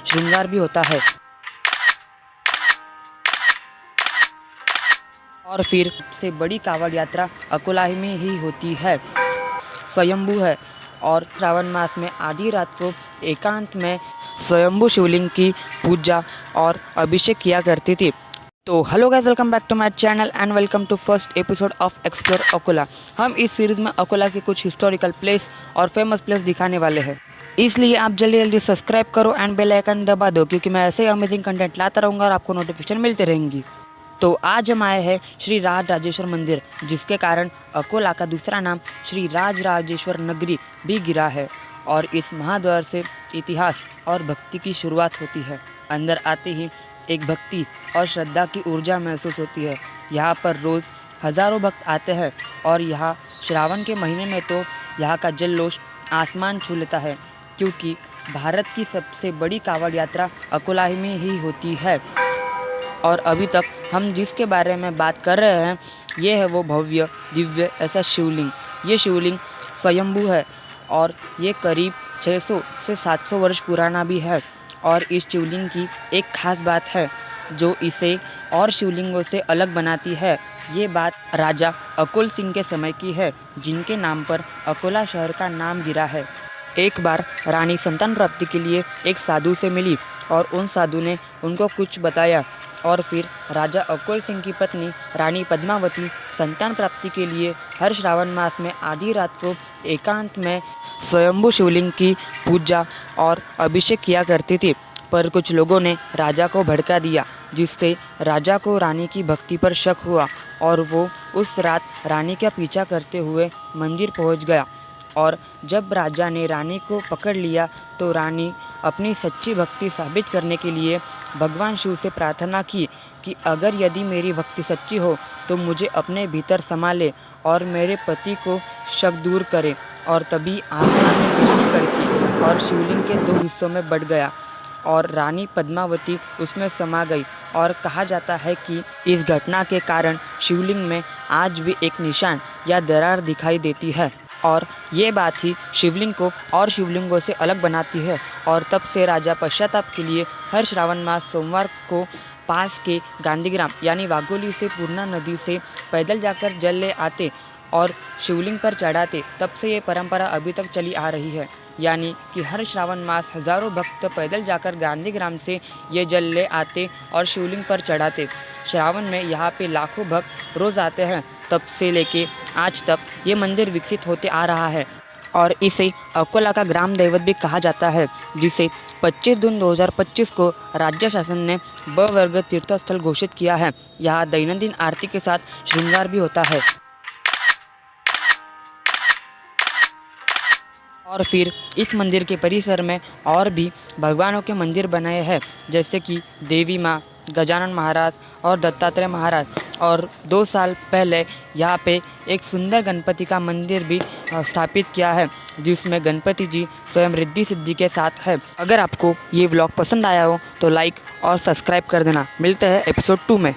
श्रृंगार भी होता है। और फिर सबसे बड़ी कावड़ यात्रा अकोला में ही होती है। स्वयंभू है और श्रावण मास में आधी रात को एकांत में स्वयंभू शिवलिंग की पूजा और अभिषेक किया करती थी। तो hello guys, welcome back to my channel and welcome to first episode of explore Akola. हम इस सीरीज़ में अकोला के कुछ हिस्टोरिकल प्लेस और फेमस प्लेस दिखाने वाले हैं, इसलिए आप जल्दी जल्दी सब्सक्राइब करो एंड बेल आइकन दबा दो, क्योंकि मैं ऐसे ही अमेजिंग कंटेंट लाता रहूँगा और आपको नोटिफिकेशन मिलते रहेंगी। तो आज हम आए हैं श्री राज राजेश्वर मंदिर, जिसके कारण अकोला का दूसरा नाम श्री राज राजेश्वर नगरी भी गिरा है। और इस महाद्वार से इतिहास और भक्ति की शुरुआत होती है। अंदर आते ही एक भक्ति और श्रद्धा की ऊर्जा महसूस होती है। यहाँ पर रोज़ हज़ारों भक्त आते हैं और यहाँ श्रावण के महीने में तो यहाँ का जल्लोष आसमान छू लेता है, क्योंकि भारत की सबसे बड़ी कावड़ यात्रा अकोला में ही होती है। और अभी तक हम जिसके बारे में बात कर रहे हैं, ये है वो भव्य दिव्य ऐसा शिवलिंग। ये शिवलिंग स्वयंभू है और ये करीब 600 से 700 वर्ष पुराना भी है। और इस शिवलिंग की एक खास बात है जो इसे और शिवलिंगों से अलग बनाती है। ये बात राजा अकोल सिंह के समय की है, जिनके नाम पर अकोला शहर का नाम गिरा है। एक बार रानी संतान प्राप्ति के लिए एक साधु से मिली और उन साधु ने उनको कुछ बताया, और फिर राजा अकोल सिंह की पत्नी रानी पद्मावती संतान प्राप्ति के लिए हर श्रावण मास में आधी रात को एकांत में स्वयंभू शिवलिंग की पूजा और अभिषेक किया करती थी। पर कुछ लोगों ने राजा को भड़का दिया, जिससे राजा को रानी की भक्ति पर शक हुआ और वो उस रात रानी का पीछा करते हुए मंदिर पहुंच गया। और जब राजा ने रानी को पकड़ लिया तो रानी अपनी सच्ची भक्ति साबित करने के लिए भगवान शिव से प्रार्थना की कि अगर यदि मेरी भक्ति सच्ची हो तो मुझे अपने भीतर समा ले और मेरे पति को शक दूर करे। और तभी आसमान में बिजली कड़की और शिवलिंग के 2 हिस्सों में बट गया और रानी पद्मावती उसमें समा गई। और कहा जाता है कि इस घटना के कारण शिवलिंग में आज भी एक निशान या दरार दिखाई देती है। और ये बात ही शिवलिंग को और शिवलिंगों से अलग बनाती है। और तब से राजा पश्चाताप के लिए हर श्रावण मास सोमवार को पास के गांधीग्राम यानी वाघोली से पूर्णा नदी से पैदल जाकर जल ले आते और शिवलिंग पर चढ़ाते। तब से ये परंपरा अभी तक चली आ रही है, यानी कि हर श्रावण मास हज़ारों भक्त पैदल जाकर गांधीग्राम से ये जल ले आते और शिवलिंग पर चढ़ाते। श्रावण में यहाँ पे लाखों भक्त रोज़ आते हैं। तब से लेके आज तक ये मंदिर विकसित होते आ रहा है और इसे अकोला का ग्राम दैवत भी कहा जाता है, जिसे 25 जून 2025 को राज्य शासन ने ब वर्ग तीर्थस्थल घोषित किया है। यहाँ दैनंदिन आरती के साथ श्रृंगार भी होता है। और फिर इस मंदिर के परिसर में और भी भगवानों के मंदिर बनाए हैं, जैसे कि देवी माँ, गजानन महाराज और दत्तात्रेय महाराज। और 2 साल पहले यहाँ पे एक सुंदर गणपति का मंदिर भी स्थापित किया है, जिसमें गणपति जी स्वयं रिद्धि सिद्धि के साथ है। अगर आपको ये व्लॉग पसंद आया हो तो लाइक और सब्सक्राइब कर देना। मिलते हैं एपिसोड 2 में।